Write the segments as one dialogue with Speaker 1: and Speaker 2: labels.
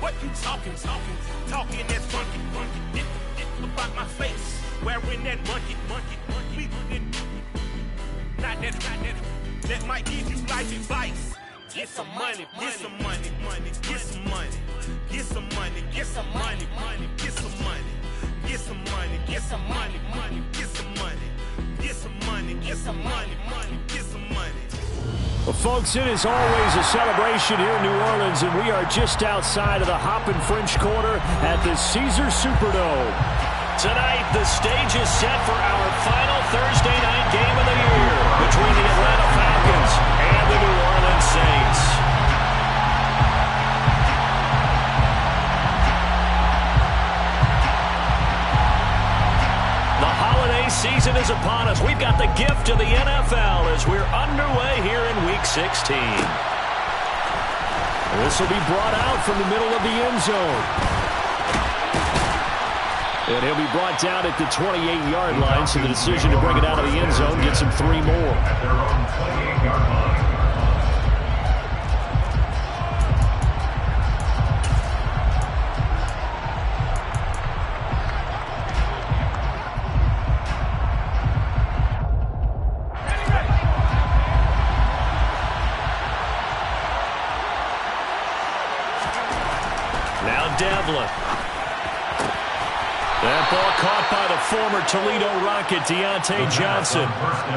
Speaker 1: What you talking that's funky, about my face, wearing that monkey, not that might give you life advice. Get some money, get some money, get some money, get some money, get some money, get some money, get some money, get some money, get some money, get some money, get some money, get some money.
Speaker 2: Well, folks, it is always a celebration here in New Orleans, and we are just outside of the Hoppin' French Quarter at the Caesars Superdome. Tonight, the stage is set for our final Thursday night game of the year between the Atlanta Falcons and the New Orleans Saints. The holiday season is upon us. We've got the gift of the NFL as we're underway here in Week 16. This will be brought out from the middle of the end zone. And he'll be brought down at the 28-yard line, so the decision to bring it out of the end zone gets him 3 more. Now Devlin. That ball caught by the former Toledo Rocket, Deontay Johnson.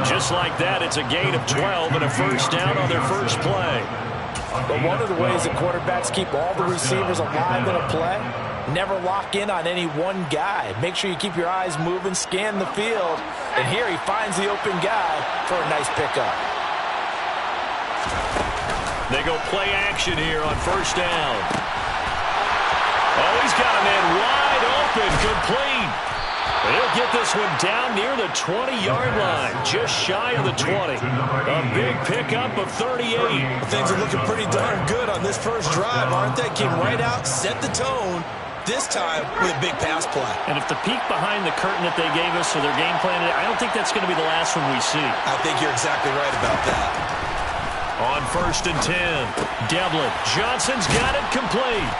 Speaker 2: Just like that, it's a gain of 12 and a first down on their first play.
Speaker 3: But one of the ways that quarterbacks keep all the receivers alive in a play, never lock in on any one guy. Make sure you keep your eyes moving, scan the field. And here he finds the open guy for a nice pickup.
Speaker 2: They go play action here on first down. Oh, he's got a man wide open, complete. He'll get this one down near the 20-yard line, just shy of the 20. A big pickup of 38.
Speaker 4: Things are looking pretty darn good on this first drive, aren't they? Came right out, set the tone, this time with a big pass play.
Speaker 2: And if the peek behind the curtain that they gave us or their game plan, I don't think that's going to be the last one we see.
Speaker 4: I think you're exactly right about that.
Speaker 2: On first and 10, Devlin. Johnson's got it complete.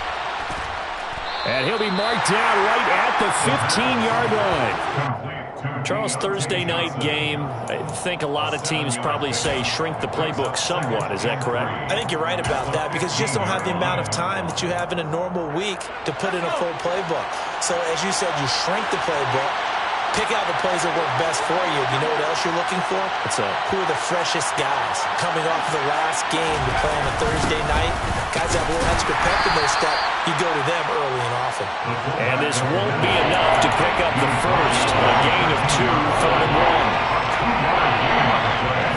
Speaker 2: And he'll be marked down right at the 15-yard line. Charles, Thursday night game, I think a lot of teams probably say shrink the playbook somewhat. Is that correct?
Speaker 3: I think you're right about that because you just don't have the amount of time that you have in a normal week to put in a full playbook. So, as you said, you shrink the playbook, pick out the plays that work best for you. You know what else you're looking for?
Speaker 2: What's that?
Speaker 3: Who are the freshest guys coming off of the last game to play on a Thursday night? Guys have a little extra pep in their step. You go to them early and often.
Speaker 2: And this won't be enough to pick up the first. A gain of 2, 3rd and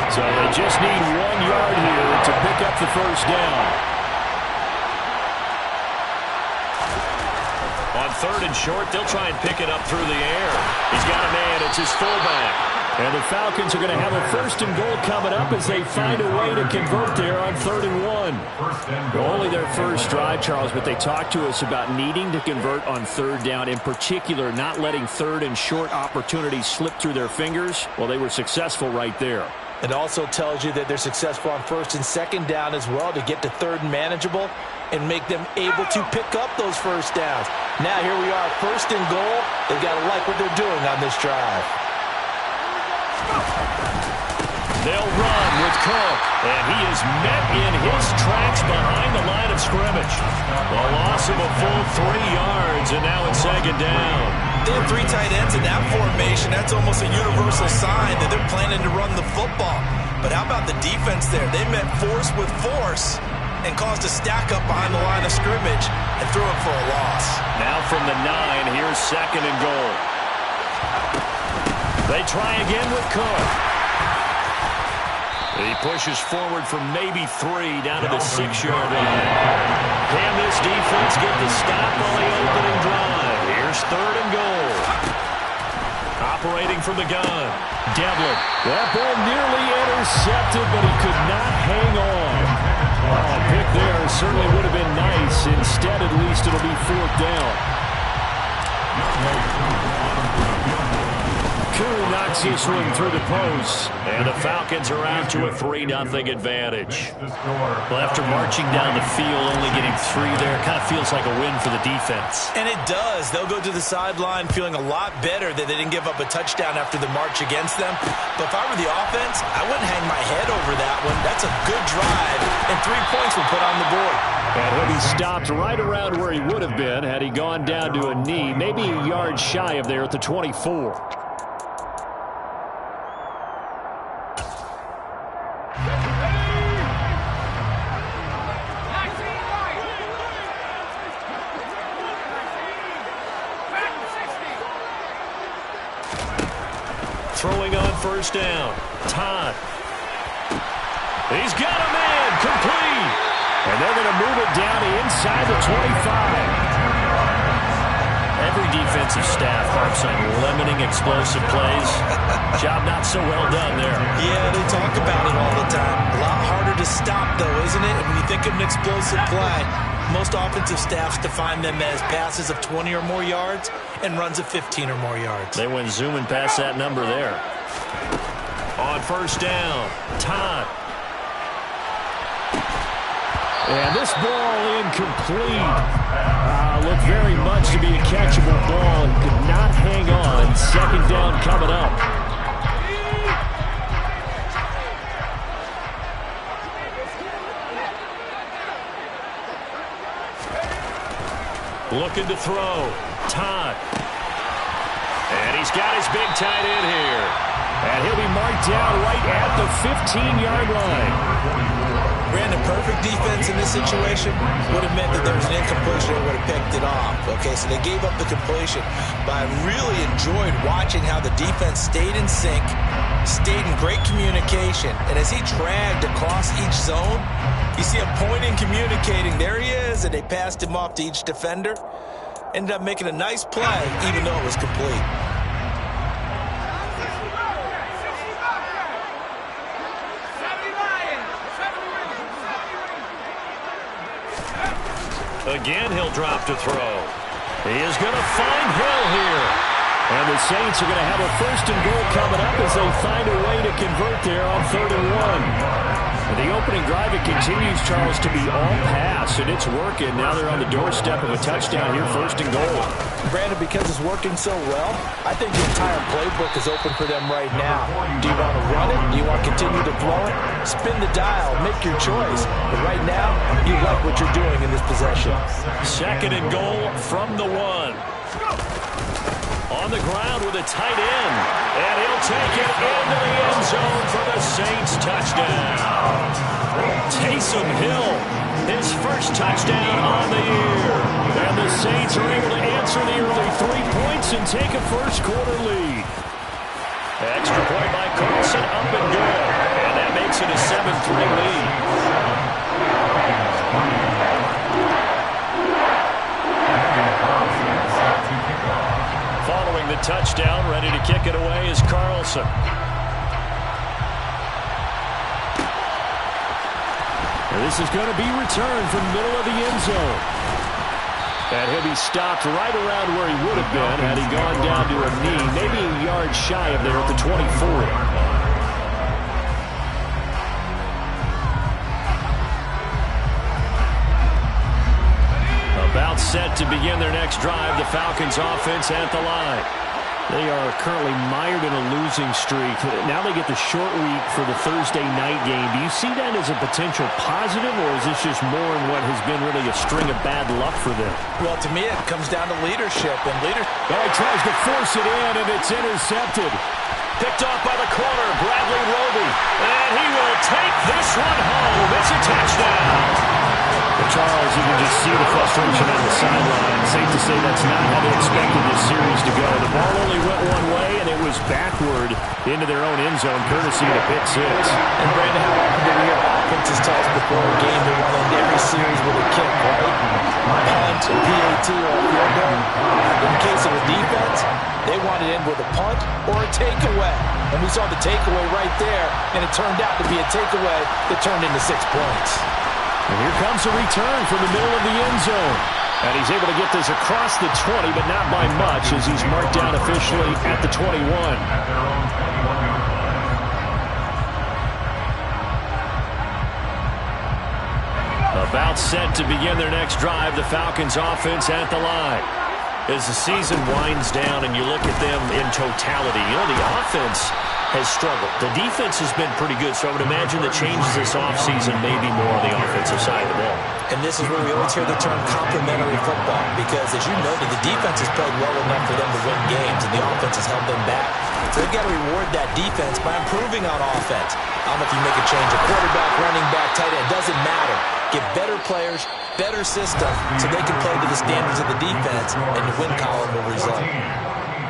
Speaker 2: 1. So they just need 1 yard here to pick up the first down. On 3rd and short, they'll try and pick it up through the air. He's got a man. It's his fullback. And the Falcons are going to have a 1st and goal coming up as they find a way to convert there on 3rd and 1. Only their first drive, Charles, but they talked to us about needing to convert on 3rd down, in particular not letting 3rd and short opportunities slip through their fingers. Well, they were successful right there.
Speaker 3: It also tells you that they're successful on 1st and 2nd down as well to get to 3rd and manageable and make them able to pick up those first downs. Now here we are, 1st and goal. They've got to like what they're doing on this drive.
Speaker 2: They'll run with Cook, and he is met in his tracks behind the line of scrimmage. A loss of a full 3 yards, and now it's 2nd down.
Speaker 4: They have 3 tight ends in that formation. That's almost a universal sign that they're planning to run the football. But how about the defense there? They met force with force and caused a stack up behind the line of scrimmage and threw it for a loss.
Speaker 2: Now from the 9, here's 2nd and goal. They try again with Cook. He pushes forward from maybe 3 down to the 6-yard line. Can this defense get the stop on the opening drive? Here's 3rd and goal. Operating from the gun. Devlin. That ball nearly intercepted, but he could not hang on. A pick there certainly would have been nice. Instead, at least it'll be 4th down. knocks this one through the post. And the Falcons are out to a 3-0 advantage.
Speaker 5: Well, after marching down the field, only getting 3 there, kind of feels like a win for the defense.
Speaker 4: And it does. They'll go to the sideline feeling a lot better that they didn't give up a touchdown after the march against them. But if I were the offense, I wouldn't hang my head over that one. That's a good drive, and 3 points were put on the board.
Speaker 2: And he'll be stopped right around where he would have been had he gone down to a knee, maybe a yard shy of there at the 24. Throwing on first down. Todd. He's got a man. Complete. And they're going to move it down to inside the 25.
Speaker 5: Every defensive staff harps on limiting explosive plays. Job not so well done there.
Speaker 4: Yeah, they talk about it all the time. A lot harder to stop, though, isn't it? When you think of an explosive play, most offensive staffs define them as passes of 20 or more yards and runs of 15 or more yards.
Speaker 2: They went zooming past that number there. On first down, Todd. And this ball incomplete. Looked very much to be a catchable ball and could not hang on. Second down coming up. Looking to throw. Todd. And he's got his big tight end here. And he'll be marked down right at the 15-yard line.
Speaker 4: Brandon, perfect defense in this situation would have meant that there was an incompletion and would have picked it off. Okay, so they gave up the completion. But I really enjoyed watching how the defense stayed in sync, stayed in great communication. And as he dragged across each zone, you see him pointing, communicating. There he is, and they passed him off to each defender. Ended up making a nice play, even though it was complete.
Speaker 2: Again, he'll drop to throw. He is going to find Hill here. And the Saints are going to have a first and goal coming up as they find a way to convert there on 3rd and 1. And the opening drive, it continues, Charles, to be all pass, and it's working. Now they're on the doorstep of a touchdown here, 1st and goal.
Speaker 3: Brandon, because it's working so well, I think the entire playbook is open for them right now. Do you want to run it? Do you want to continue to throw it? Spin the dial. Make your choice. But right now, you like what you're doing in this possession.
Speaker 2: 2nd and goal from the 1. On the ground with a tight end. And he'll take it into the end zone for the Saints touchdown. Taysom Hill, his first touchdown on the year. And the Saints are able to answer the early 3 points and take a first quarter lead. Extra point by Carlson, up and good. And that makes it a 7-3 lead. Following the touchdown, ready to kick it away is Carlson. And this is going to be returned from the middle of the end zone. And he'll be stopped right around where he would have been had he gone down to a knee, maybe a yard shy of there at the 24. About set to begin their next drive, the Falcons offense at the line. They are currently mired in a losing streak. Now they get the short week for the Thursday night game. Do you see that as a potential positive, or is this just more in what has been really a string of bad luck for them?
Speaker 3: Well, to me, it comes down to leadership. And
Speaker 2: he tries to force it in, and it's intercepted. Picked off by the corner, Bradley Roby. And he will take this one home. It's a touchdown. Charles, you can just see the frustration on the sideline. Safe to say that's not how they expected this series to go. The ball only went one way, and it was backward into their own end zone, courtesy of the pick six.
Speaker 3: And Brandon, how often do we hear offenses tell us before a game they want to end every series with a kick, right? Punt, a PAT, or a field goal. In the case of a defense, they want it in with a punt or a takeaway. And we saw the takeaway right there, and it turned out to be a takeaway that turned into 6 points.
Speaker 2: And here comes a return from the middle of the end zone. And he's able to get this across the 20, but not by much, as he's marked down officially at the 21. About set to begin their next drive, the Falcons offense at the line. As the season winds down and you look at them in totality, you know, the offense has struggled. The defense has been pretty good, so I would imagine the changes this offseason may be more on the offensive side of the ball.
Speaker 3: And this is where we always hear the term complementary football, because as you noted, the defense has played well enough for them to win games, and the offense has held them back. So they've got to reward that defense by improving on offense. I don't know if you make a change, a quarterback, running back, tight end, it doesn't matter. Get better players, better system, so they can play to the standards of the defense, and the win column will result.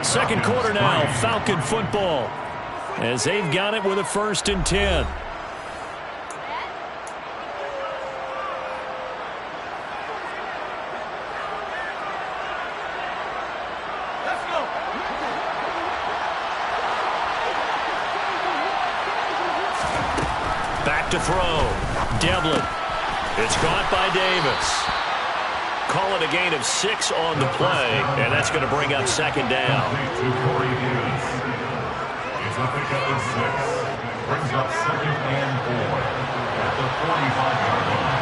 Speaker 2: Second quarter now, Falcon football, as they've got it with a 1st and 10. Back to throw. Devlin. It's caught by Davis. Call it a gain of 6 on the play, and that's going to bring up 2nd down.
Speaker 6: It's a pickup of 6. Brings up 2nd and 4 at the 45-yard line.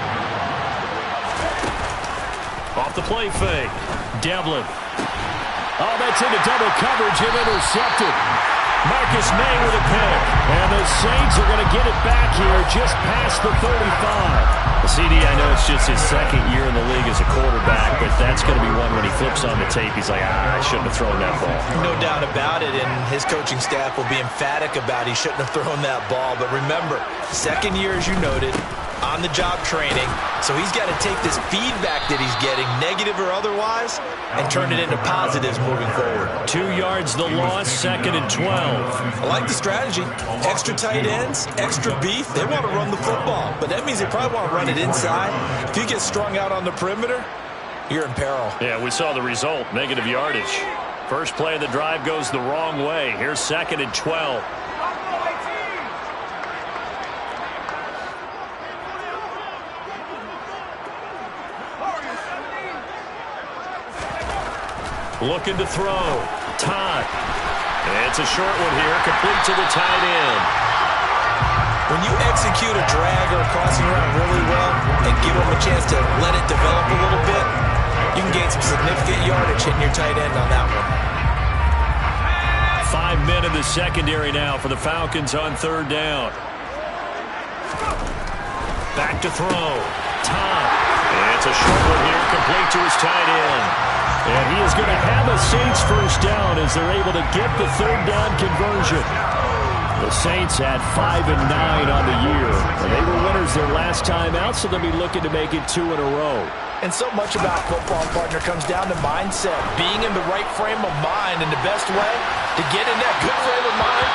Speaker 2: Off the play fake. Devlin. Oh, that's into double coverage and intercepted. Marcus May with a pick. And the Saints are going to get it back here just past the 35. CD, I know it's just his 2nd year in the league as a quarterback, but that's going to be one when he flips on the tape. He's like, I shouldn't have thrown that ball.
Speaker 3: No doubt about it, and his coaching staff will be emphatic about he shouldn't have thrown that ball. But remember, 2nd year, as you noted, on-the-job training. So he's got to take this feedback that he's getting, negative or otherwise, and turn it into positives moving forward.
Speaker 2: 2 yards the loss, 2nd and 12.
Speaker 3: I like the strategy. Extra tight ends, extra beef. They want to run the football, but that means they probably want to run it inside. If you get strung out on the perimeter, you're in peril.
Speaker 2: Yeah, we saw the result, negative yardage. First play of the drive goes the wrong way. Here's 2nd and 12. Looking to throw. Todd. It's a short one here, complete to the tight end.
Speaker 3: When you execute a drag or a crossing route really well and give them a chance to let it develop a little bit, you can gain some significant yardage hitting your tight end on that one.
Speaker 2: 5 men in the secondary now for the Falcons on 3rd down. Back to throw. Todd. It's a short one here, complete to his tight end. And he is going to have a Saints 1st down as they're able to get the 3rd down conversion. The Saints had 5 and 9 on the year. And they were winners their last time out, so they'll be looking to make it 2 in a row.
Speaker 3: And so much about football, partner, comes down to mindset. Being in the right frame of mind, and the best way to get in that good frame of mind,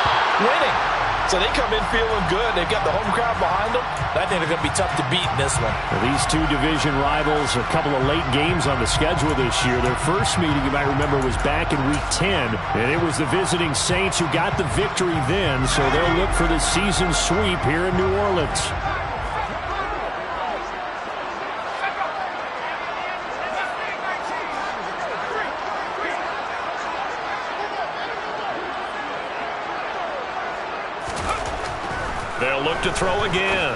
Speaker 3: winning. So they come in feeling good. They've got the home crowd behind them. I think they're going to be tough to beat in this one.
Speaker 2: Well, these 2 division rivals, a couple of late games on the schedule this year. Their first meeting, you might remember, was back in Week 10. And it was the visiting Saints who got the victory then. So they'll look for the season sweep here in New Orleans. They'll look to throw again.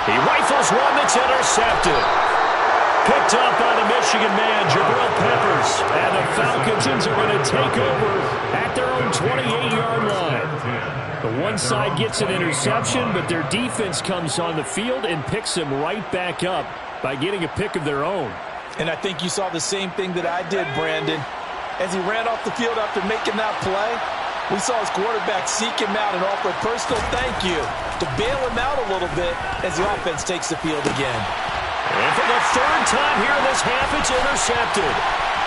Speaker 2: He rifles one that's intercepted. Picked up by the Michigan man, Jabril Peppers. And the Falcons are going to take over at their own 28-yard line. The one side gets an interception, but their defense comes on the field and picks them right back up by getting a pick of their own.
Speaker 3: And I think you saw the same thing that I did, Brandon. As he ran off the field after making that play, we saw his quarterback seek him out and offer a personal thank you to bail him out a little bit as the offense takes the field again.
Speaker 2: And for the 3rd time here in this half, it's intercepted.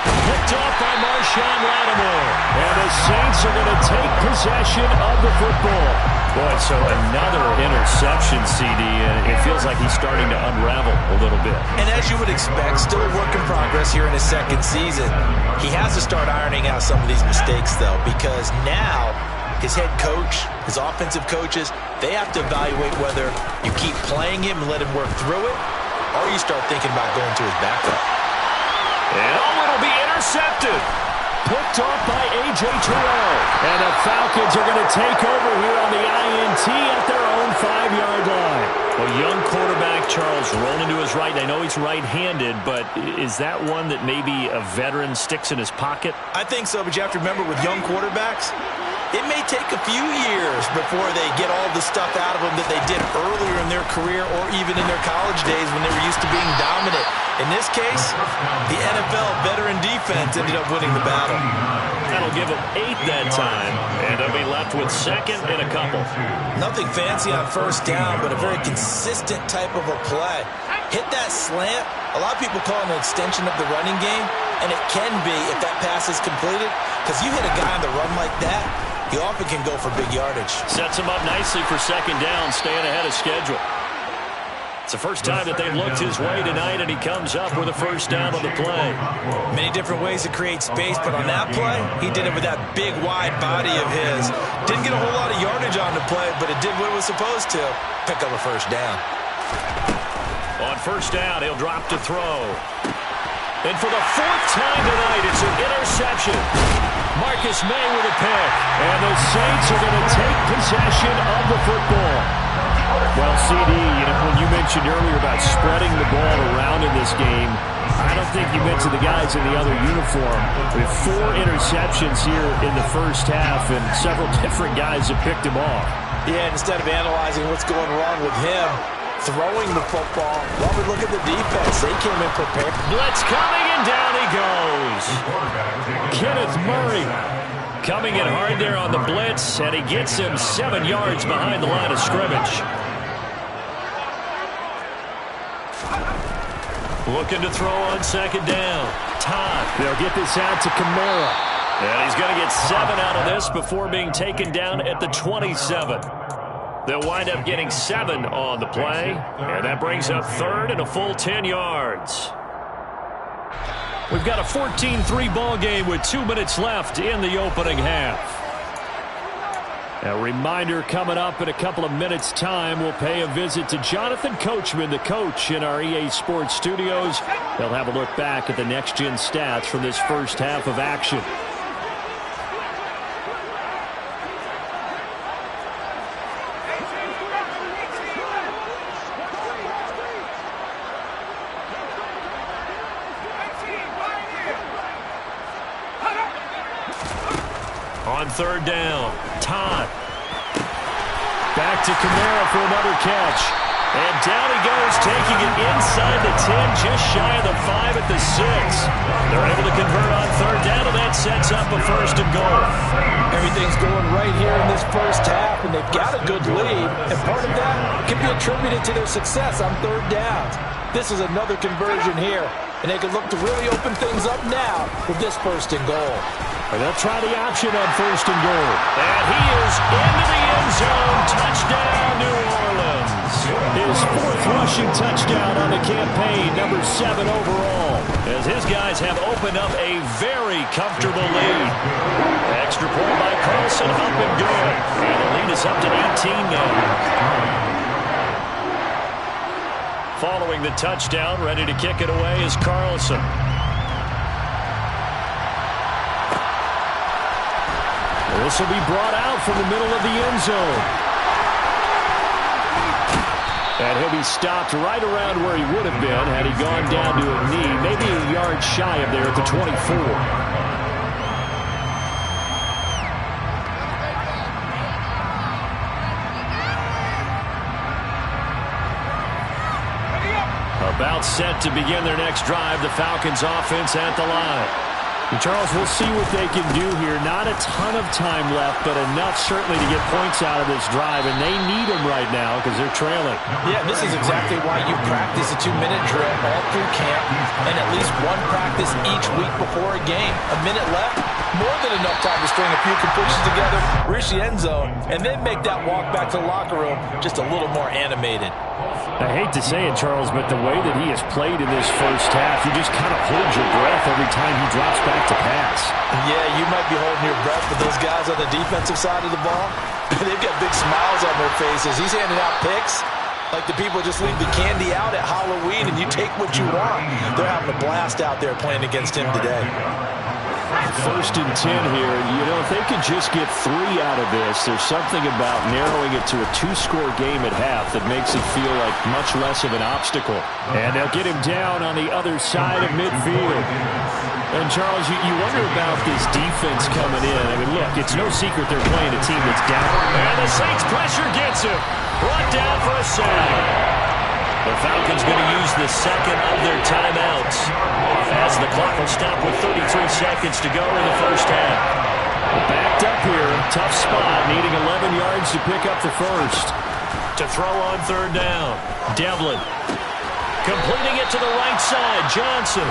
Speaker 2: Picked off by Marshawn Lattimore. And the Saints are going to take possession of the football. Boy, so another interception, CD, and it feels like he's starting to unravel a little bit.
Speaker 3: And as you would expect, still a work in progress here in his 2nd season. He has to start ironing out some of these mistakes, though, because now his head coach, his offensive coaches, they have to evaluate whether you keep playing him and let him work through it,
Speaker 4: or you start thinking about going to his backup.
Speaker 2: And it'll be intercepted. Picked off by A.J. Terrell. And the Falcons are going to take over here on the INT at their own 5-yard line. Well, young quarterback Charles rolling to his right. I know he's right-handed, but is that one that maybe a veteran sticks in his pocket?
Speaker 4: I think so, but you have to remember with young quarterbacks, it may take a few years before they get all the stuff out of them that they did earlier in their career or even in their college days when they were used to being dominant. In this case, the NFL veteran defense ended up winning the battle.
Speaker 2: That'll give them 8 that time, and they'll be left with second and a couple.
Speaker 4: Nothing fancy on first down, but a very consistent type of a play. Hit that slant. A lot of people call it an extension of the running game, and it can be if that pass is completed, because you hit a guy on the run like that, he often can go for big yardage.
Speaker 2: Sets him up nicely for second down, staying ahead of schedule. It's the first time that they've looked his way tonight, and he comes up with a first down on the play.
Speaker 4: Many different ways to create space, but on that play, he did it with that big, wide body of his. Didn't get a whole lot of yardage on the play, but it did what it was supposed to. Pick up a first down.
Speaker 2: On first down, he'll drop to throw. And for the 4th time tonight, it's an interception. Marcus May with a pick. And the Saints are going to take possession of the football. Well, CD, when you mentioned earlier about spreading the ball around in this game, I don't think you mentioned the guys in the other uniform. We have 4 interceptions here in the first half, and several different guys have picked him off.
Speaker 4: Yeah, instead of analyzing what's going wrong with him, throwing the football, well, we look at the defense. They came in prepared.
Speaker 2: Blitz coming, and down he goes. Kenneth Murray coming in hard there on the blitz, and he gets him 7 yards behind the line of scrimmage. Looking to throw on second down. Todd. They'll get this out to Kamara. And he's going to get 7 out of this before being taken down at the 27. They'll wind up getting 7 on the play, and that brings up 3rd and a full 10 yards. We've got a 14-3 ball game with 2 minutes left in the opening half. A reminder coming up in a couple of minutes' time. We'll pay a visit to Jonathan Coachman, the coach in our EA Sports studios. They'll have a look back at the next-gen stats from this first half of action. On third down, Todd. Back to Kamara for another catch. And down he goes, taking it inside the 10, just shy of the 5 at the 6. They're able to convert on third down, and that sets up a 1st and goal.
Speaker 4: Everything's going right here in this first half, and they've got a good lead. And part of that can be attributed to their success on third downs. This is another conversion here, and they can look to really open things up now with this 1st and goal.
Speaker 2: And they'll try the option on 1st and goal. And he is into the end zone. Touchdown, New Orleans. His 4th rushing touchdown on the campaign, number 7 overall. As his guys have opened up a very comfortable lead. Extra point by Carlson, up and good. And the lead is up to 18 now. Following the touchdown, ready to kick it away is Carlson. This will be brought out from the middle of the end zone. And he'll be stopped right around where he would have been had he gone down to a knee, maybe a yard shy of there at the 24. About set to begin their next drive, the Falcons offense at the line. And Charles, we'll see what they can do here. Not a ton of time left, but enough certainly to get points out of this drive, and they need them right now because they're trailing.
Speaker 4: Yeah, this is exactly why you practice a 2-minute drill all through camp and at least one practice each week before a game. A minute left, more than enough time to string a few completions together, reach the end zone, and then make that walk back to the locker room just a little more animated.
Speaker 2: I hate to say it, Charles, but the way that he has played in this first half, you just kind of hold your breath every time he drops back to pass.
Speaker 4: Yeah, you might be holding your breath, but those guys on the defensive side of the ball, they've got big smiles on their faces. He's handing out picks,
Speaker 3: Like the people just leave the candy out at Halloween and you take what you want. They're having a blast out there playing against him today.
Speaker 2: 1st and 10 here. You know, if they could just get 3 out of this, there's something about narrowing it to a 2-score game at half that makes it feel like much less of an obstacle. And they'll get him down on the other side of midfield. And, Charles, you wonder about this defense coming in. I mean, look, it's no secret they're playing a team that's down.
Speaker 5: And the Saints pressure gets him. Brought down for a sack. The Falcons going to use the second of their timeouts as the clock will stop with 33 seconds to go in the first half.
Speaker 2: Backed up here, tough spot, needing 11 yards to pick up the first.
Speaker 5: To throw on 3rd down, Devlin. Completing it to the right side, Johnson.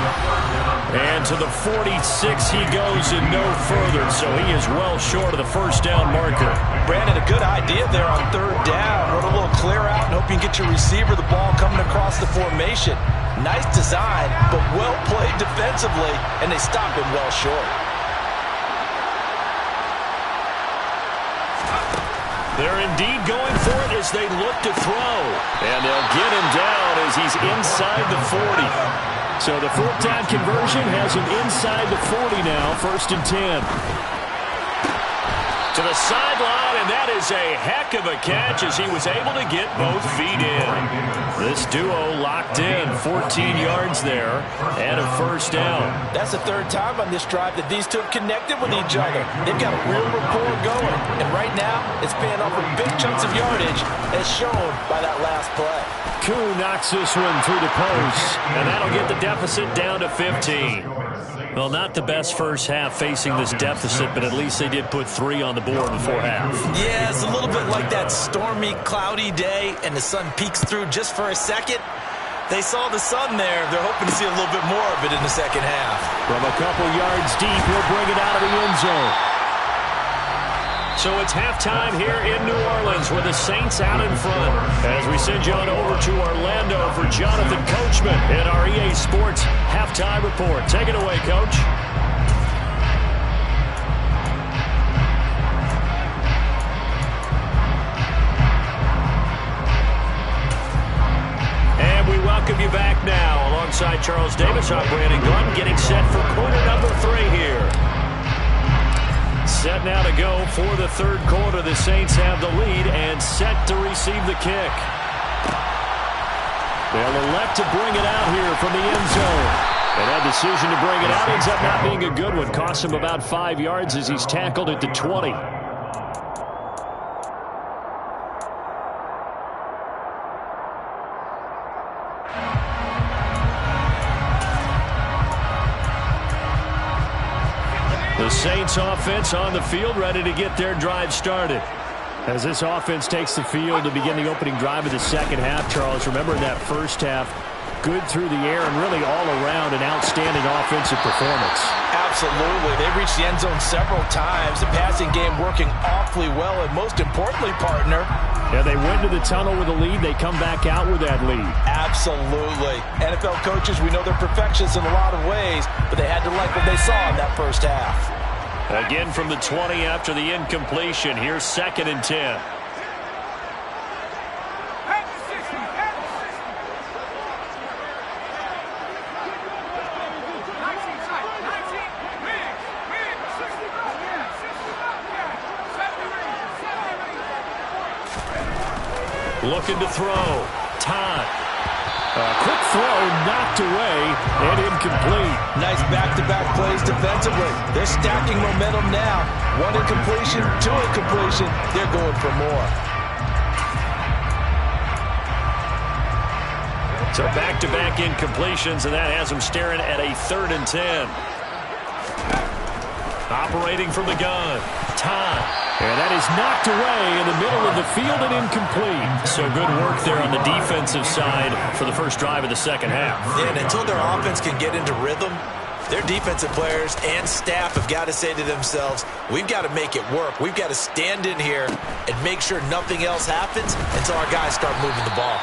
Speaker 5: And to the 46 he goes and no further, so he is well short of the first down marker.
Speaker 3: Brandon, a good idea there on 3rd down. Run a little clear out and hope you can get your receiver the ball coming across the formation. Nice design, but well played defensively, and they stop him well short.
Speaker 5: They're indeed going for it as they look to throw.
Speaker 2: And they'll get him down as he's inside the 40. So the 4th down conversion has him inside the 40 now, 1st and 10.
Speaker 5: To the sideline, and that is a heck of a catch as he was able to get both feet in. This duo locked in, 14 yards there, and a first down.
Speaker 3: That's the 3rd time on this drive that these two have connected with each other. They've got a real rapport going, and right now it's paying off with big chunks of yardage as shown by that last play.
Speaker 5: Koo knocks this one through the post, and that'll get the deficit down to 15. Well, not the best first half facing this deficit, but at least they did put 3 on the board before half.
Speaker 3: Yeah, it's a little bit like that stormy, cloudy day, and the sun peeks through just for a second. They saw the sun there. They're hoping to see a little bit more of it in the second half.
Speaker 2: From a couple yards deep, he'll bring it out of the end zone.
Speaker 5: So it's halftime here in New Orleans with the Saints out in front. As we send you on over to Orlando for Jonathan Coachman in our EA Sports Halftime Report. Take it away, Coach. And we welcome you back now alongside Charles Davis. I'm Brandon Glenn getting set for quarter number 3 here. Set now to go for the 3rd quarter. The Saints have the lead and set to receive the kick.
Speaker 2: They'll elect to bring it out here from the end zone. And that decision to bring it out ends up not being a good one. Costs him about 5 yards as he's tackled at the 20. The Saints offense on the field, ready to get their drive started. As this offense takes the field to begin the opening drive of the second half, Charles, remember in that first half, good through the air and really all around an outstanding offensive performance.
Speaker 3: Absolutely. They reached the end zone several times. The passing game working awfully well, and most importantly, partner,
Speaker 2: yeah, they went to the tunnel with a lead. They come back out with that lead.
Speaker 3: Absolutely. NFL coaches, we know they're perfectionists in a lot of ways, but they had to like what they saw in that first half.
Speaker 5: Again from the 20 after the incompletion. Here's 2nd and 10. Looking to throw. Todd.
Speaker 2: A quick throw knocked away and incomplete.
Speaker 3: Nice back-to-back plays defensively. They're stacking momentum now. 1 incompletion, 2 incompletion. They're going for more.
Speaker 5: So back-to-back incompletions, and that has them staring at a 3rd and 10. Operating from the gun. Todd.
Speaker 2: And that is knocked away in the middle of the field and incomplete.
Speaker 5: So good work there on the defensive side for the first drive of the second half.
Speaker 3: Yeah, and until their offense can get into rhythm, their defensive players and staff have got to say to themselves, we've got to make it work. We've got to stand in here and make sure nothing else happens until our guys start moving the ball.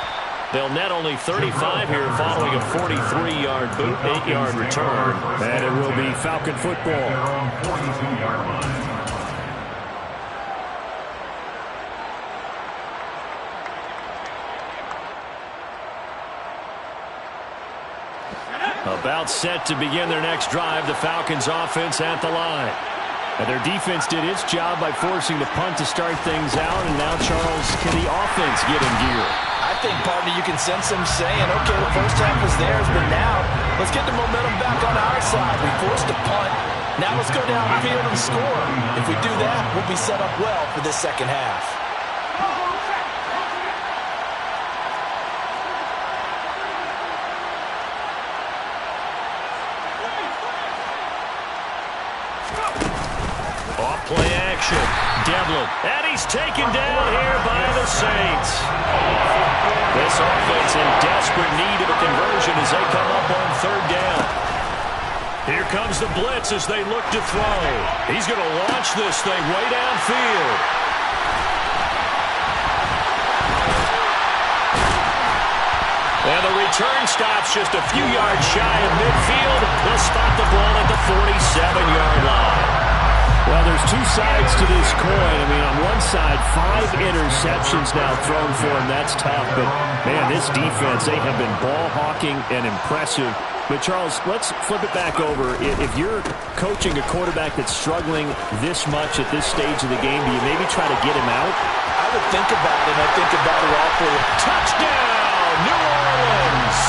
Speaker 5: They'll net only 35 here following a 43-yard boot, 8-yard return.
Speaker 2: And it will be Falcon football. About set to begin their next drive, the Falcons offense at the line. And their defense did its job by forcing the punt to start things out, and now, Charles, can the offense get in gear?
Speaker 3: I think, partner, you can sense them saying, okay, the first half was theirs, but now let's get the momentum back on our side. We forced a punt. Now let's go downfield and score. If we do that, we'll be set up well for this second half.
Speaker 2: Play action. Devlin. And he's taken down here by the Saints. This offense in desperate need of a conversion as they come up on third down. Here comes the blitz as they look to throw. He's going to launch this thing way downfield. And the return stops just a few yards shy of midfield. They'll spot the ball at the 47-yard line. Well, there's two sides to this coin. I mean, on one side, 5 interceptions now thrown for him. That's tough. But, man, this defense, they have been ball hawking and impressive. But, Charles, let's flip it back over. If you're coaching a quarterback that's struggling this much at this stage of the game, do you maybe try to get him out?
Speaker 3: I would think about it, and I think about it awfully.
Speaker 2: Touchdown, New Orleans!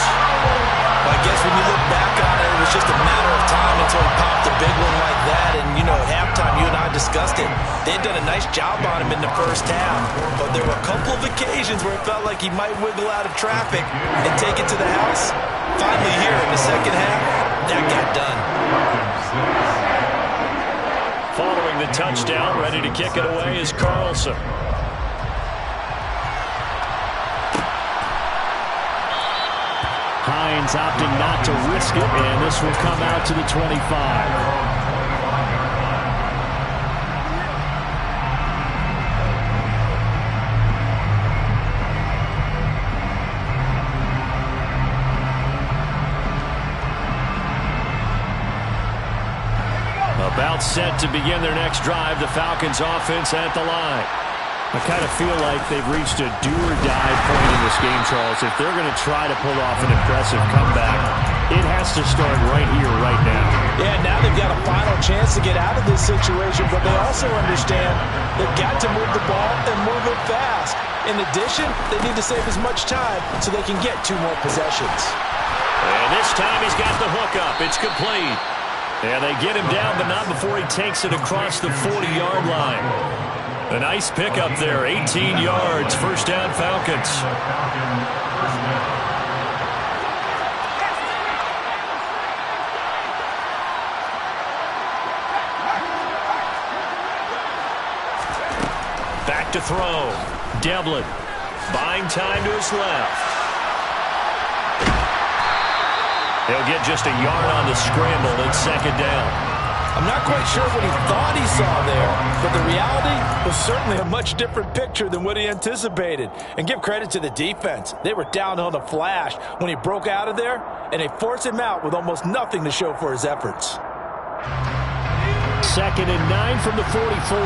Speaker 3: Well, I guess when you look back on it, it was just a matter of time until he popped a big one like that. And, you know, at halftime, you and I discussed it. They had done a nice job on him in the first half. But there were a couple of occasions where it felt like he might wiggle out of traffic and take it to the house. Finally here in the second half, that got done.
Speaker 2: Following the touchdown, ready to kick it away is Carlson. Hines opting not to risk it, and this will come out to the 25. About set to begin their next drive, the Falcons offense at the line. I kind of feel like they've reached a do-or-die point in this game, Charles. If they're going to try to pull off an impressive comeback, it has to start right here, right now.
Speaker 3: Yeah, now they've got a final chance to get out of this situation, but they also understand they've got to move the ball and move it fast. In addition, they need to save as much time so they can get 2 more possessions.
Speaker 2: And this time he's got the hook up. It's complete. And they get him down, but not before he takes it across the 40-yard line. A nice pickup there, 18 yards, first down Falcons. Back to throw. Devlin buying time to his left. He'll get just a yard on the scramble and second down.
Speaker 3: I'm not quite sure what he thought he saw there, but the reality was certainly a much different picture than what he anticipated. And give credit to the defense. They were down on the flash when he broke out of there, and they forced him out with almost nothing to show for his efforts.
Speaker 2: 2nd and 9 from the 44.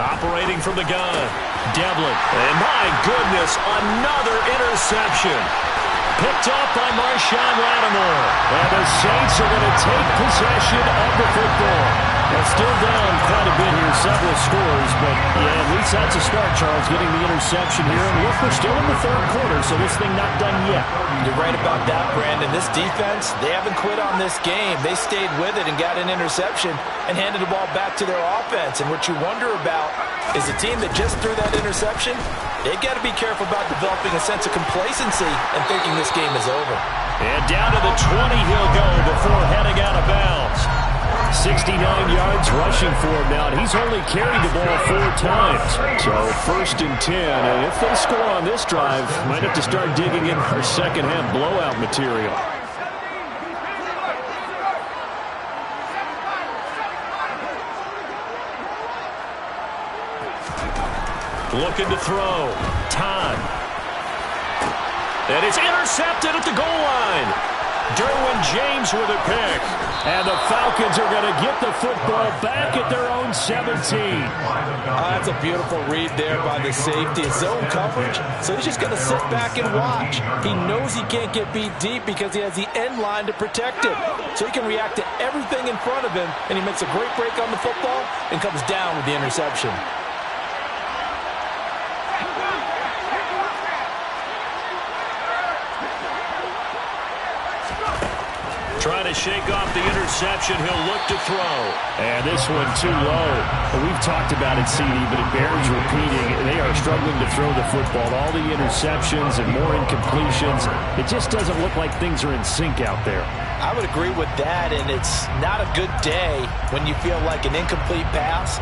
Speaker 2: Operating from the gun, Devlin. And my goodness, another interception. Picked up by Marshawn Lattimore. And the Saints are going to take possession of the football. They're still down quite a bit here, several scores, but yeah, at least that's a start, Charles, getting the interception here. And look, we're still in the 3rd quarter, so this thing not done yet.
Speaker 3: You're right about that, Brandon. This defense, they haven't quit on this game. They stayed with it and got an interception and handed the ball back to their offense. And what you wonder about is the team that just threw that interception, they've got to be careful about developing a sense of complacency and thinking this game is over.
Speaker 2: And down to the 20 he'll go before heading out of bounds. 69 yards rushing for him now, and he's only carried the ball 4 times. So 1st and 10, and if they score on this drive, might have to start digging in for second half blowout material. Looking to throw. Todd. And it's intercepted at the goal line. Derwin James with a pick. And the Falcons are going to get the football back at their own 17.
Speaker 3: That's a beautiful read there by the safety. It's zone coverage, so he's just going to sit back and watch. He knows he can't get beat deep because he has the end line to protect him. So he can react to everything in front of him, and he makes a great break on the football and comes down with the interception.
Speaker 2: Trying to shake off the interception. He'll look to throw. And this one too low. We've talked about it, CD, but it bears repeating. They are struggling to throw the football. All the interceptions and more incompletions. It just doesn't look like things are in sync out there.
Speaker 3: I would agree with that, and it's not a good day when you feel like an incomplete pass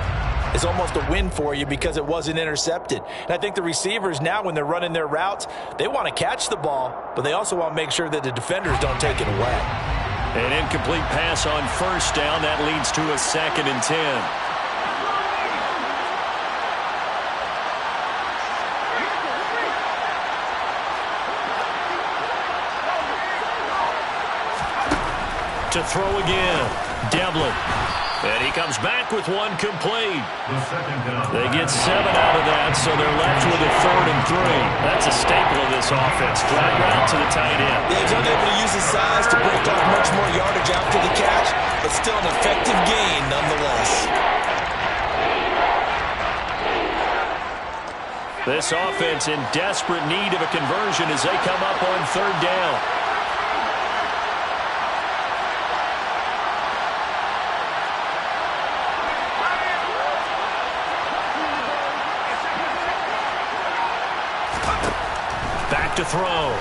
Speaker 3: is almost a win for you because it wasn't intercepted. And I think the receivers now, when they're running their routes, they want to catch the ball, but they also want to make sure that the defenders don't take it away.
Speaker 2: An incomplete pass on first down. That leads to a 2nd and 10. To throw again. Devlin. And he comes back with one complete. They get 7 out of that, so they're left with a 3rd and 3. That's a staple of this offense. Flat route to the tight end.
Speaker 4: Yeah, he's unable to use his size to break off much more yardage after the catch, but still an effective gain nonetheless.
Speaker 2: This offense in desperate need of a conversion as they come up on 3rd down. To throw.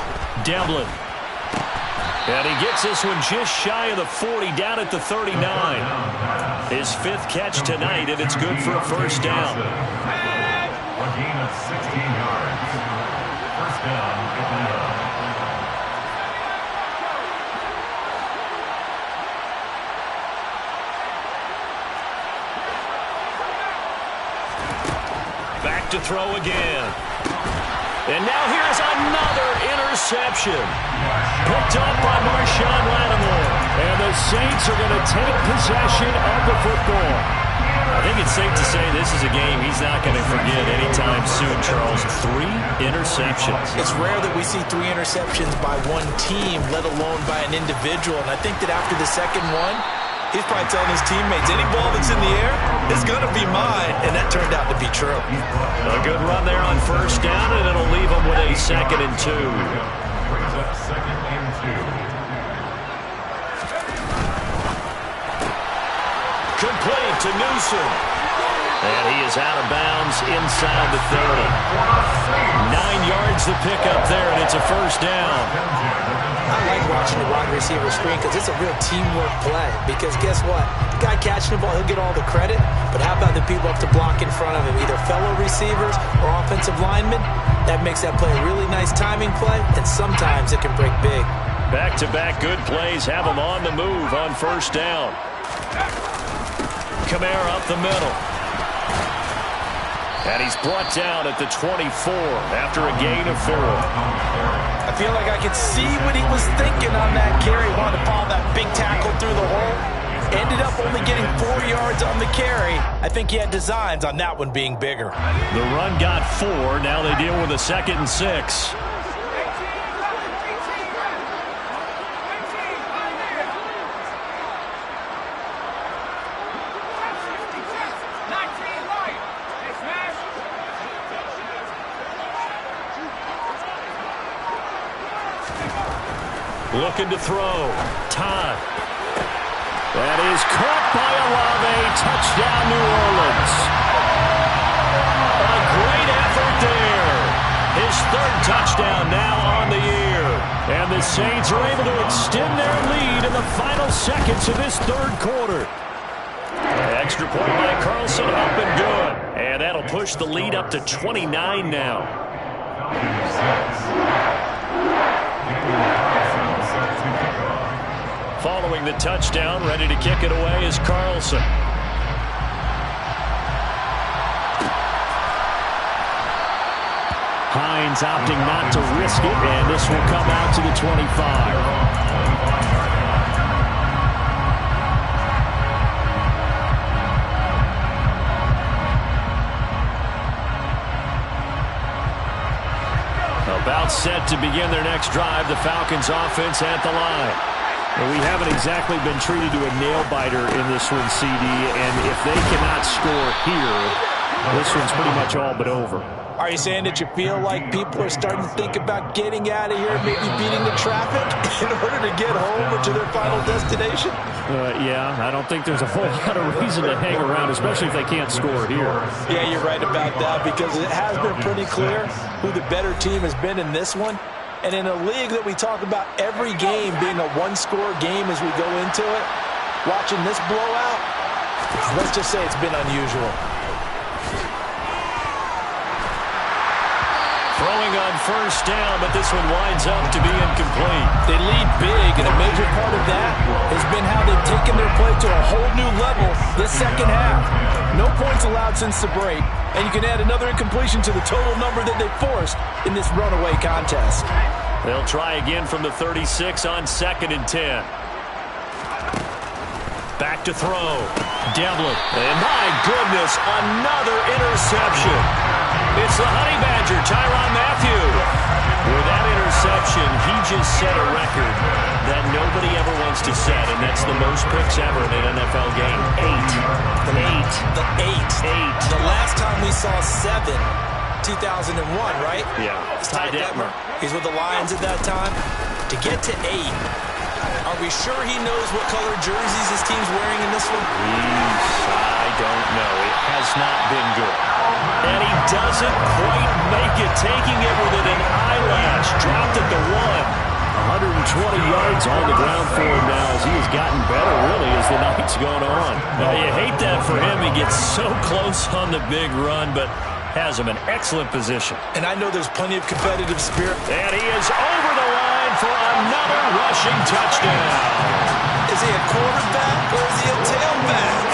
Speaker 2: Devlin. And he gets this one just shy of the 40, down at the 39. His 5th catch tonight, and it's good for a first down.
Speaker 6: A gain of 16 yards. First down, Atlanta.
Speaker 2: Back to throw again. And now here's another interception. Picked up by Marshawn Lattimore. And the Saints are going to take possession of the football. I think it's safe to say this is a game he's not going to forget anytime soon, Charles. 3 interceptions.
Speaker 3: It's rare that we see 3 interceptions by one team, let alone by an individual. And I think that after the second one, he's probably telling his teammates, any ball that's in the air is going to be mine, and that turned out to be true.
Speaker 2: A good run there on first down, and it'll leave him with a 2nd and 2.
Speaker 6: Brings up 2nd and 2.
Speaker 2: Complete to Newsom. And he is out of bounds inside the 30. 9 yards to pick up there, and it's a first down.
Speaker 3: I like watching the wide receiver screen because it's a real teamwork play. Because guess what? The guy catching the ball, he'll get all the credit. But how about the people up to block in front of him, either fellow receivers or offensive linemen? That makes that play a really nice timing play, and sometimes it can break big.
Speaker 2: Back-to-back good plays have him on the move on first down. Kamara up the middle. And he's brought down at the 24 after a gain of 4.
Speaker 3: I feel like I could see what he was thinking on that carry. Wanted to follow that big tackle through the hole. Ended up only getting 4 yards on the carry. I think he had designs on that one being bigger.
Speaker 2: The run got 4. Now they deal with a 2nd and 6. Looking to throw. Todd. That is caught by Olave. Touchdown, New Orleans. A great effort there. His 3rd touchdown now on the year. And the Saints are able to extend their lead in the final seconds of this 3rd quarter. Extra point by Carlson, up and good. And that'll push the lead up to 29 now. Following the touchdown, ready to kick it away is Carlson. Hines opting not to risk it, and this will come out to the 25. About set to begin their next drive, the Falcons offense at the line. And we haven't exactly been treated to a nail-biter in this one, CD, and if they cannot score here, this one's pretty much all but over.
Speaker 3: Are you saying that you feel like people are starting to think about getting out of here, maybe beating the traffic in order to get home or to their final destination?
Speaker 2: Yeah, I don't think there's a whole lot of reason to hang around, especially if they can't score here.
Speaker 3: Yeah, you're right about that, because it has been pretty clear who the better team has been in this one. And in a league that we talk about every game being a one-score game as we go into it, watching this blowout, let's just say it's been unusual.
Speaker 5: Throwing on first down, but this one winds up to be incomplete.
Speaker 3: They lead big, and a major part of that has been how they've taken their play to a whole new level this second half. No points allowed since the break, and you can add another incompletion to the total number that they forced in this runaway contest.
Speaker 5: They'll try again from the 36 on 2nd and 10. Back to throw. Devlin. And my goodness, another interception. It's the Honey Badger, Tyrann Mathieu. With that interception, he just set a record that nobody ever wants to set, and that's the most picks ever in an NFL game. 8.
Speaker 4: The last time we saw 7, 2001, right?
Speaker 5: Yeah.
Speaker 4: Ty Detmer. He's with the Lions at that time. To get to 8, are we sure he knows what color jerseys his team's wearing in this one?
Speaker 5: I don't know. It has not been good. And he doesn't quite make it, taking it within an eyelash. Dropped at the 1.
Speaker 2: 120 yards on the ground for him now as he has gotten better, really, as the night's gone on.
Speaker 5: Well, you hate that for him. He gets so close on the big run, but has him in excellent position.
Speaker 3: And I know there's plenty of competitive spirit.
Speaker 5: And he is over the line for another rushing touchdown.
Speaker 4: Is he a quarterback or is he a tailback?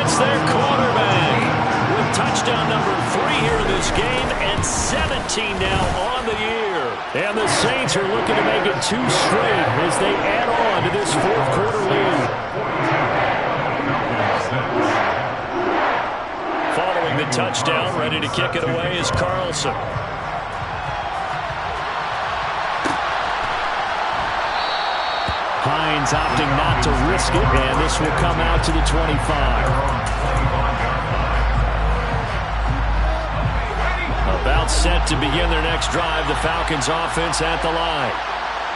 Speaker 5: It's their quarterback with touchdown number 3 here in this game and 17 now on the year.
Speaker 2: And the Saints are looking to make it 2 straight as they add on to this fourth quarter lead.
Speaker 5: Following the touchdown, ready to kick it away is Carlson.
Speaker 2: Hines opting not to risk it, and this will come out to the 25. About set to begin their next drive, the Falcons offense at the line.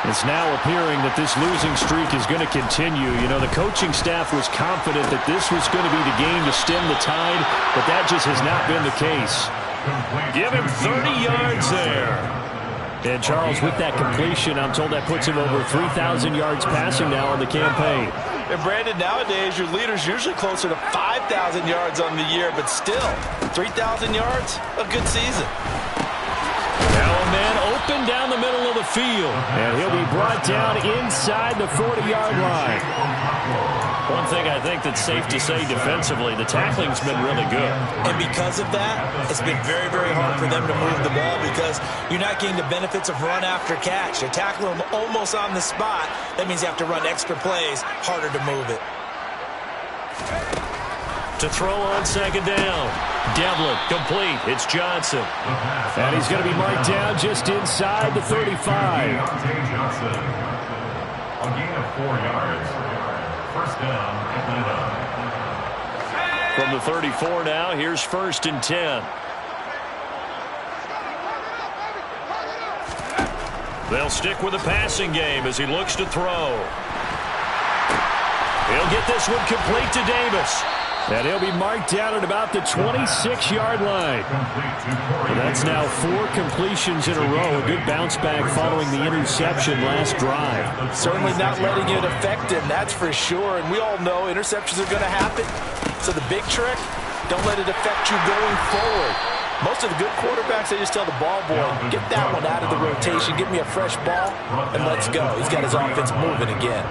Speaker 2: It's now appearing that this losing streak is going to continue. You know, the coaching staff was confident that this was going to be the game to stem the tide, but that just has not been the case.
Speaker 5: Give him 30 yards there.
Speaker 2: And Charles, with that completion, I'm told that puts him over 3,000 yards passing now on the campaign.
Speaker 3: And Brandon, nowadays your leader's usually closer to 5,000 yards on the year, but still, 3,000 yards, a good season.
Speaker 5: Now a man open down the middle of the field.
Speaker 2: And he'll be brought down inside the 40-yard line.
Speaker 5: One thing I think that's safe to say defensively, the tackling's been really good.
Speaker 4: And because of that, it's been very, very hard for them to move the ball because you're not getting the benefits of run after catch. You're tackling them almost on the spot. That means you have to run extra plays, harder to move it.
Speaker 5: To throw on 2nd down. Devlin, complete. It's Johnson.
Speaker 2: And he's going to be marked down just inside the 35.
Speaker 6: Johnson. A gain of 4 yards. First down, Atlanta.
Speaker 5: From the 34 now, here's 1st and 10. They'll stick with the passing game as he looks to throw. He'll get this one complete to Davis.
Speaker 2: And he'll be marked down at about the 26-yard line. And that's now 4 completions in a row. A good bounce back following the interception last drive.
Speaker 3: Certainly not letting it affect him, that's for sure. And we all know interceptions are going to happen. So the big trick, don't let it affect you going forward. Most of the good quarterbacks, they just tell the ball boy, get that one out of the rotation, give me a fresh ball, and let's go. He's got his offense moving again.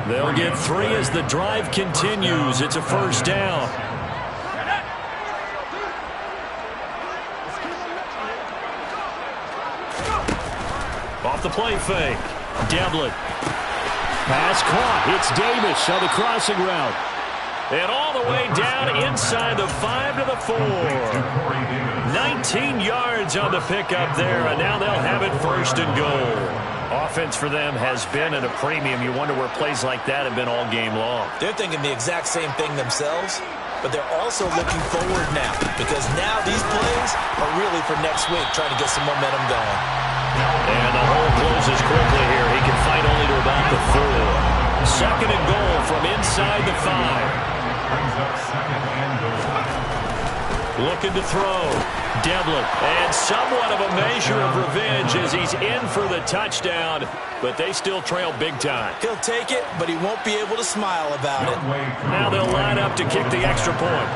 Speaker 5: They'll get 3 as the drive continues. It's a first down. off the play fake. Devlin. Pass caught. It's Davis on the crossing route. And all the way down inside the 5 to the 4. 19 yards on the pickup there, and now they'll have it first and goal. Offense for them has been at a premium. You wonder where plays like that have been all game long.
Speaker 3: They're thinking the exact same thing themselves, but they're also looking forward now, because now these plays are really for next week, trying to get some momentum going.
Speaker 5: And the hole closes quickly here. He can fight only to about the 4. Second and goal from inside the 5.
Speaker 6: Brings up second and goal.
Speaker 5: Looking to throw. Devlin. And somewhat of a measure of revenge as he's in for the touchdown, but they still trail big time.
Speaker 3: He'll take it, but he won't be able to smile about it.
Speaker 5: Now they'll line up to kick the extra point.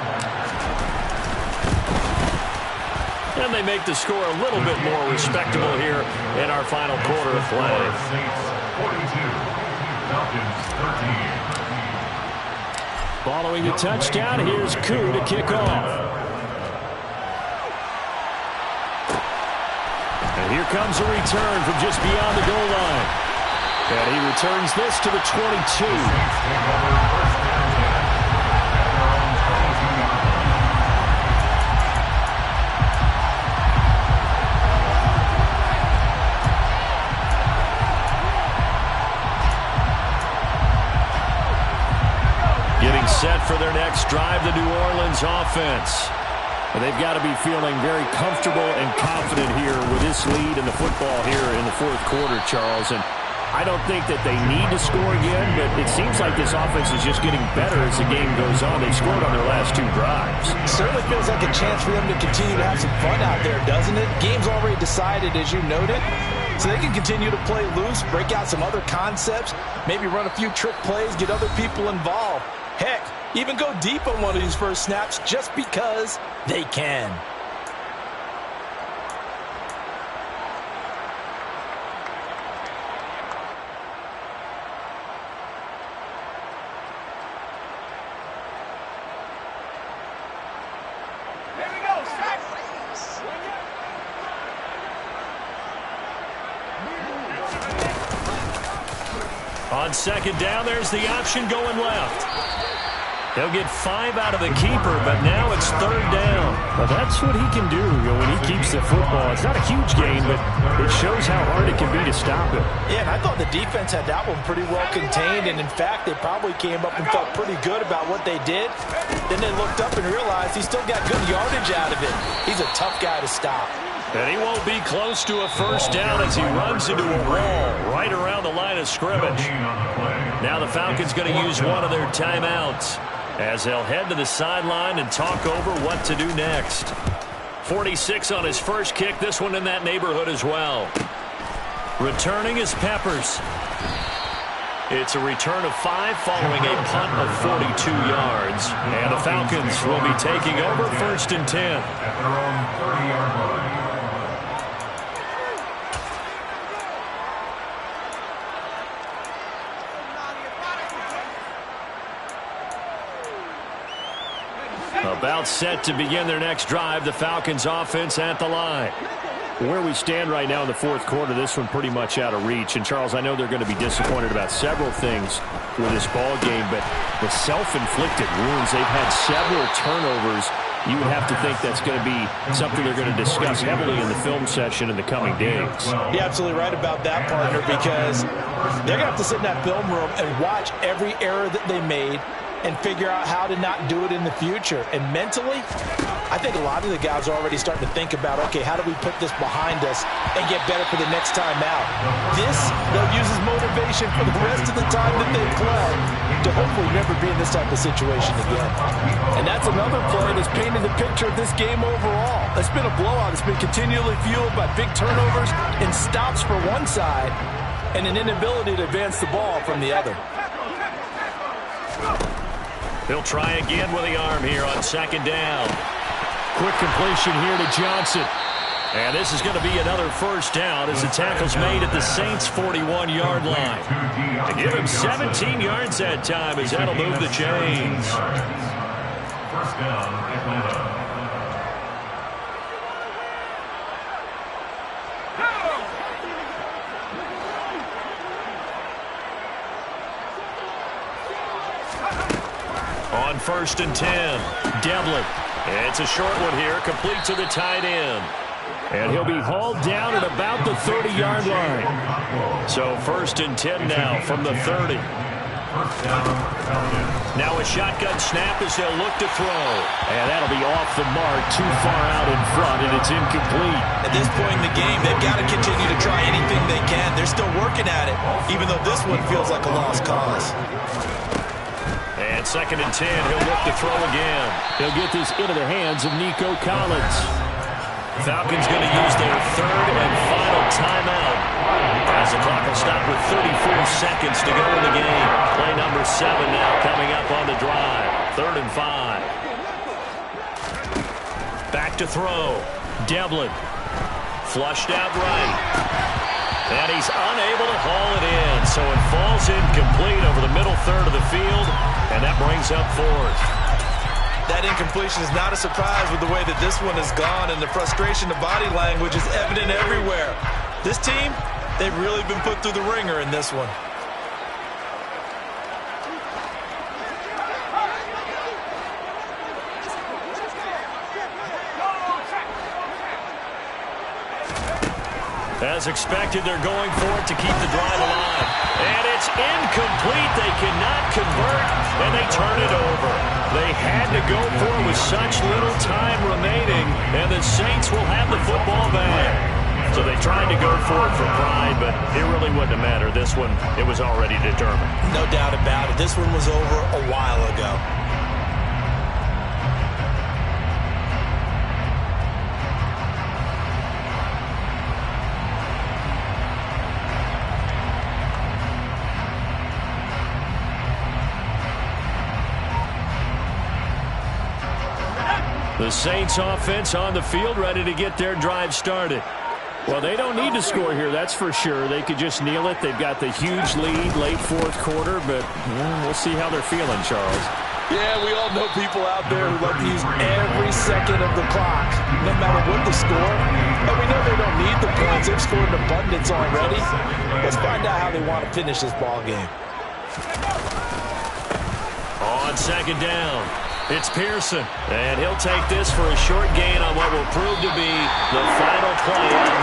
Speaker 5: And they make the score a little bit more respectable here in our final quarter of play.
Speaker 6: Saints 42, Falcons 13.
Speaker 5: Following the touchdown, here's Koo to kick off. And here comes a return from just beyond the goal line. And he returns this to the 22. Getting set for their next drive, the New Orleans offense. And they've got to be feeling very comfortable and confident here with this lead in the football here in the fourth quarter, Charles. And I don't think that they need to score again, but it seems like this offense is just getting better as the game goes on. They've scored on their last 2 drives.
Speaker 3: Certainly feels like a chance for them to continue to have some fun out there, doesn't it? Game's already decided, as you noted. So they can continue to play loose, break out some other concepts, maybe run a few trick plays, get other people involved. Heck, even go deep on one of these first snaps just because they can.
Speaker 5: On second down, there's the option going left. They'll get 5 out of the keeper, but now it's third down. Well, that's what he can do, when he keeps the football. It's not a huge gain, but it shows how hard it can be to stop him.
Speaker 3: Yeah, and I thought the defense had that one pretty well contained, and in fact, they probably came up and felt pretty good about what they did. Then they looked up and realized he still got good yardage out of it. He's a tough guy to stop.
Speaker 5: And he won't be close to a first down as he runs into a wall right around the line of scrimmage. Now the Falcons going to use one of their timeouts as they'll head to the sideline and talk over what to do next. 46 on his first kick, this one in that neighborhood as well. Returning is Peppers. It's a return of 5 following a punt of 42 yards. And the Falcons will be taking over first and 10.
Speaker 6: At their own 30-yard line.
Speaker 5: About set to begin their next drive, the Falcons offense at the line. Where we stand right now in the fourth quarter, this one pretty much out of reach. And, Charles, I know they're going to be disappointed about several things with this ball game, but the self-inflicted wounds, they've had several turnovers. You would have to think that's going to be something they're going to discuss heavily in the film session in the coming days.
Speaker 3: You're absolutely right about that, partner, because they're going to have to sit in that film room and watch every error that they made and figure out how to not do it in the future. And mentally, I think a lot of the guys are already starting to think about, okay, how do we put this behind us and get better for the next time out? This, they'll use as motivation for the rest of the time that they play to hopefully never be in this type of situation again. And that's another play that's painted the picture of this game overall. It's been a blowout. It's been continually fueled by big turnovers and stops for one side and an inability to advance the ball from the other.
Speaker 5: He'll try again with the arm here on second down. Quick completion here to Johnson. And this is going to be another first down as the tackle's made at the Saints' 41-yard line. To give him 17 yards that time as that'll move the chains.
Speaker 6: First down, Atlanta.
Speaker 5: On 1st and 10, Devlin. It's a short one here, complete to the tight end. And he'll be hauled down at about the 30-yard line. So 1st and 10 now from the 30. Now a shotgun snap as they'll look to throw. And that'll be off the mark, too far out in front, and it's incomplete.
Speaker 4: At this point in the game, they've got to continue to try anything they can. They're still working at it, even though this one feels like a lost cause.
Speaker 5: And 2nd and 10, he'll look to throw again.
Speaker 2: He'll get this into the hands of Nico Collins.
Speaker 5: Falcons going to use their 3rd and final timeout, as the clock will stop with 34 seconds to go in the game. Play number 7 now coming up on the drive. 3rd and 5. Back to throw. Devlin. Flushed out right. And he's unable to haul it in, so it falls incomplete over the middle third of the field, and that brings up 4th.
Speaker 4: That incompletion is not a surprise with the way that this one has gone, and the frustration, the body language is evident everywhere. This team, they've really been put through the ringer in this one.
Speaker 5: As expected, they're going for it to keep the drive alive. And it's incomplete. They cannot convert, and they turn it over. They had to go for it with such little time remaining, and the Saints will have the football back. So they tried to go for it for pride, but it really wouldn't have mattered. This one, it was already determined.
Speaker 4: No doubt about it. This one was over a while ago.
Speaker 5: The Saints offense on the field, ready to get their drive started.
Speaker 2: Well, they don't need to score here, that's for sure. They could just kneel it. They've got the huge lead late 4th quarter, but we'll see how they're feeling, Charles.
Speaker 3: Yeah, we all know people out there who like to use every second of the clock, no matter what the score. And we know they don't need the points. They've scored in abundance already. Let's find out how they want to finish this ball game.
Speaker 5: On 2nd down, it's Pearson, and he'll take this for a short gain on what will prove to be the final play of the